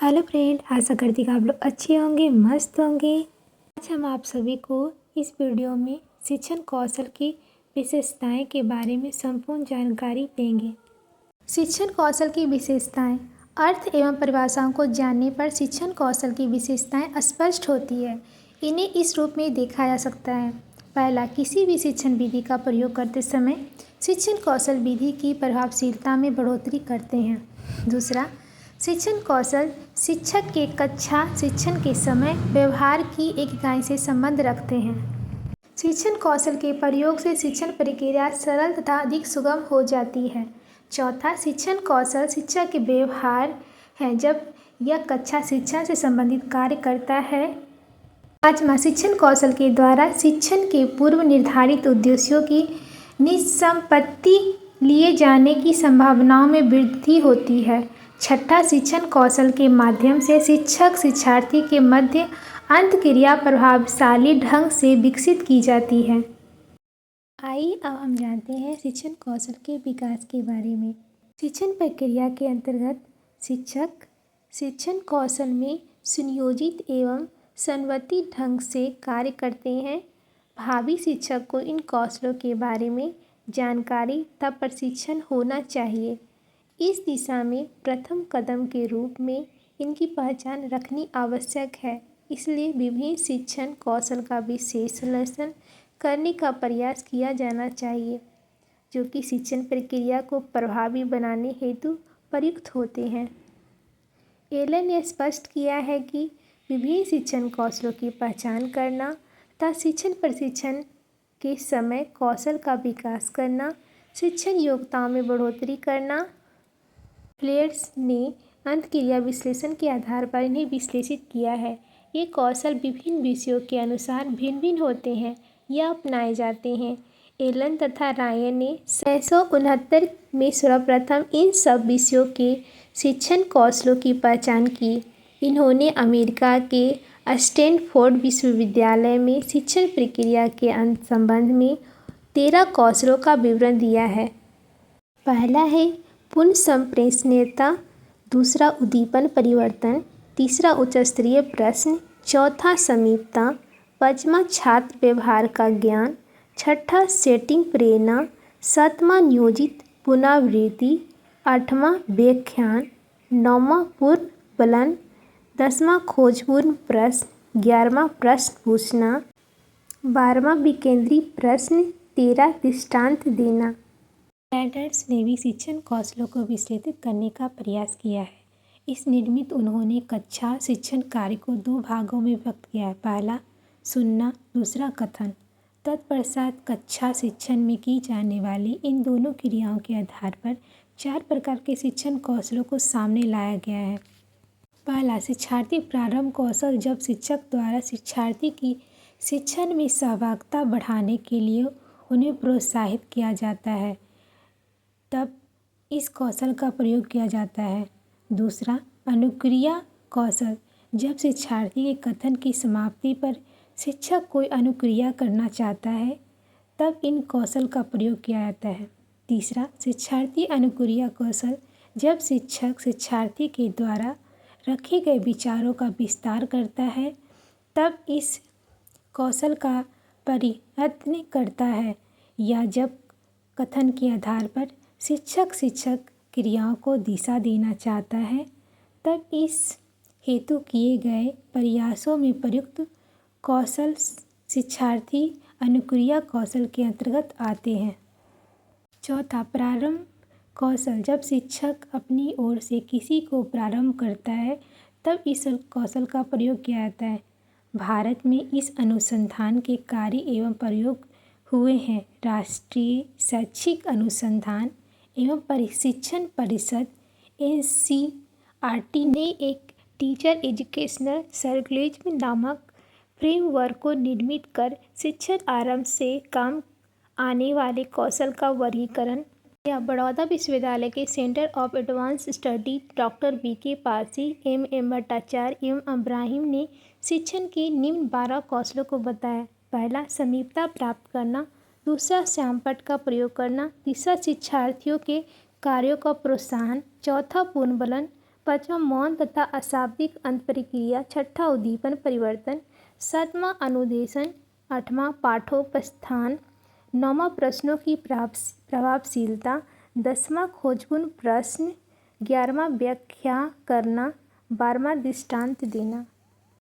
Hello friend, आशा करती कि आप लोग अच्छे होंगे, मस्त होंगे। आज हम आप सभी को इस वीडियो में शिक्षण कौशल की विशेषताएं के बारे में संपूर्ण जानकारी देंगे। शिक्षण कौशल की विशेषताएं। अर्थ एवं परिभाषाओं को जानने पर शिक्षण कौशल की विशेषताएं स्पष्ट होती है। इन्हें इस रूप में देखा जा सकता है। पहला, किसी भी शिक्षण विधि का प्रयोग करते समय शिक्षण कौशल विधि की प्रभावशीलता में बढ़ोतरी करते हैं। दूसरा, शिक्षण कौशल शिक्षक के कक्षा शिक्षण के समय व्यवहार की एक इकाई से संबंध रखते हैं। शिक्षण कौशल के प्रयोग से शिक्षण प्रक्रिया सरल तथा अधिक सुगम हो जाती है। चौथा, शिक्षण कौशल शिक्षा के व्यवहार है जब यह कक्षा शिक्षण से संबंधित कार्य करता है। पाँचवां, शिक्षण कौशल के द्वारा शिक्षण के पूर्व निर्धारित उद्देश्यों की निष्पत्ति लिए जाने की संभावनाओं में वृद्धि होती है। छठा, शिक्षण कौशल के माध्यम से शिक्षक शिक्षार्थी के मध्य अंतःक्रिया प्रभावशाली ढंग से विकसित की जाती है। आइए अब हम जानते हैं शिक्षण कौशल के विकास के बारे में। शिक्षण प्रक्रिया के अंतर्गत शिक्षक शिक्षण कौशल में सुनियोजित एवं समन्वित ढंग से कार्य करते हैं। भावी शिक्षक को इन कौशलों के बारे में जानकारी तथा प्रशिक्षण होना चाहिए। इस दिशा में प्रथम कदम के रूप में इनकी पहचान रखनी आवश्यक है। इसलिए विभिन्न शिक्षण कौशल का विश्लेषण करने का प्रयास किया जाना चाहिए, जो कि शिक्षण प्रक्रिया को प्रभावी बनाने हेतु प्रयुक्त होते हैं। एलन ने स्पष्ट किया है कि विभिन्न शिक्षण कौशलों की पहचान करना तथा शिक्षण प्रशिक्षण के समय कौशल का विकास करना, शिक्षण योग्यताओं में बढ़ोतरी करना। फ्लेयर्स ने अंतःक्रिया विश्लेषण के आधार पर इन्हें विश्लेषित किया है। ये कौशल विभिन्न विषयों के अनुसार भिन्न भिन्न होते हैं या अपनाए जाते हैं। एलन तथा रायन ने 1969 में सर्वप्रथम इन सब विषयों के शिक्षण कौशलों की पहचान की। इन्होंने अमेरिका के स्टैनफोर्ड विश्वविद्यालय में शिक्षण प्रक्रिया के संबंध में 13 कौशलों का विवरण दिया है। पहला है पुनः दूसरा उद्दीपन परिवर्तन, तीसरा उच्च स्तरीय प्रश्न, चौथा समीपता, पाँचवां छात्र व्यवहार का ज्ञान, छठा सेटिंग प्रेरणा, सातवां नियोजित पुनरावृत्ति, आठवां व्याख्यान, नौवां पूर्वबलन, 10वां खोजपूर्ण प्रश्न, 11वां प्रश्न पूछना, 12वां विकेंद्री प्रश्न, 13 दृष्टांत देना। स्टैंडर्ड्स ने भी शिक्षण कौशलों को विश्लेषित करने का प्रयास किया है। इस निर्मित उन्होंने कक्षा शिक्षण कार्य को 2 भागों में व्यक्त किया है। पहला सुनना, दूसरा कथन। तत्पश्चात कक्षा शिक्षण में की जाने वाली इन दोनों क्रियाओं के आधार पर 4 प्रकार के शिक्षण कौशलों को सामने लाया गया है। पहला, शिक्षार्थी प्रारंभ कौशल। जब शिक्षक द्वारा शिक्षार्थी की शिक्षण में सहभागिता बढ़ाने के लिए उन्हें प्रोत्साहित किया जाता है, तब इस कौशल का प्रयोग किया जाता है। दूसरा, अनुक्रिया कौशल। जब शिक्षार्थी के कथन की समाप्ति पर शिक्षक कोई अनुक्रिया करना चाहता है, तब इन कौशल का प्रयोग किया जाता है। तीसरा, शिक्षार्थी अनुक्रिया कौशल। जब शिक्षक शिक्षार्थी के द्वारा रखे गए विचारों का विस्तार करता है, तब इस कौशल का प्रयत्न करता है, या जब कथन के आधार पर शिक्षक क्रियाओं को दिशा देना चाहता है, तब इस हेतु किए गए प्रयासों में प्रयुक्त कौशल शिक्षार्थी अनुक्रिया कौशल के अंतर्गत आते हैं। चौथा, प्रारंभ कौशल। जब शिक्षक अपनी ओर से किसी को प्रारंभ करता है, तब इस कौशल का प्रयोग किया जाता है। भारत में इस अनुसंधान के कार्य एवं प्रयोग हुए हैं। राष्ट्रीय शैक्षिक अनुसंधान एवं प्रशिक्षण परिषद NCERT ने एक टीचर एजुकेशनल सर्कुलरिज्म नामक फ्रेमवर्क को निर्मित कर शिक्षण आरंभ से काम आने वाले कौशल का वर्गीकरण किया। बड़ौदा विश्वविद्यालय के centre of advance study doctor BK Parsi, MM Bhattacharya एवं इब्राहिम ने शिक्षण के निम्न 12 कौशलों को बताया। पहला, समीपता प्राप्त करना। दूसरा, श्यामपट्ट का प्रयोग करना। तीसरा, शिक्षार्थियों के कार्यों का प्रोत्साहन। चौथा, पूर्वबलन। पाँचवा मौन तथा अशाब्दिक अंत प्रक्रिया। छठा उद्दीपन परिवर्तन। सातवां अनुदेशन। आठवां पाठोपस्थान। नौवां प्रश्नों की प्रभावशीलता। 10वां खोजपूर्ण प्रश्न। 11वां व्याख्या करना। 12वां दृष्टांत देना।